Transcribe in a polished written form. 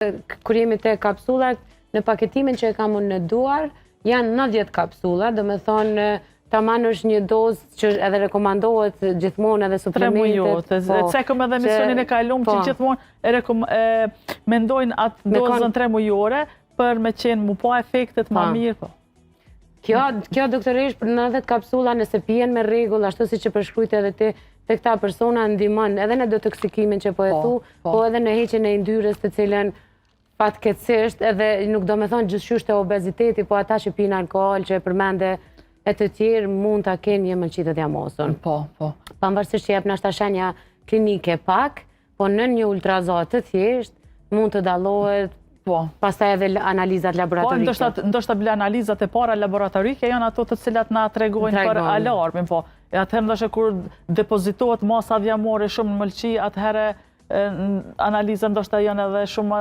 Kur jemi te kapsullat, në paketimin që e kam unë në duar, janë 90 kapsulla, do me thonë, taman është një dozë që edhe rekomandohet gjithmonë edhe suplementet. 3 mujore, cekëm edhe misionin e kalum që gjithmonë mendojnë atë dozën 3 mujore për me qenë mu pa efektet ma mirë. Kjo doktoresh për 90 kapsulla nëse pijen me rregull, ashtu si që përshkrujt edhe te këta persona ndihmon edhe në detoksikimin që po e thu, po edhe në heqjen e yndyrës të cilën fatkeqësisht edhe nuk do me thonë gjithçysh te obeziteti, po ata që pinë alkool, që e përmende e të tjerë mund ta kenë një mëlçit të jamosun. Po. Pavarësisht që jep nashta shenja klinike pak, po në një ultrazot të thjesht mund të dallohet. Pastaj edhe analizat laboratorike. Ndoshta bile analizat e para laboratorike janë ato të cilat na tregojnë për alarmin, po. E atëherë ndoshta kur depozitohet masa dhjamore shumë në mëlçi, atëherë analizat ndoshta janë edhe shumë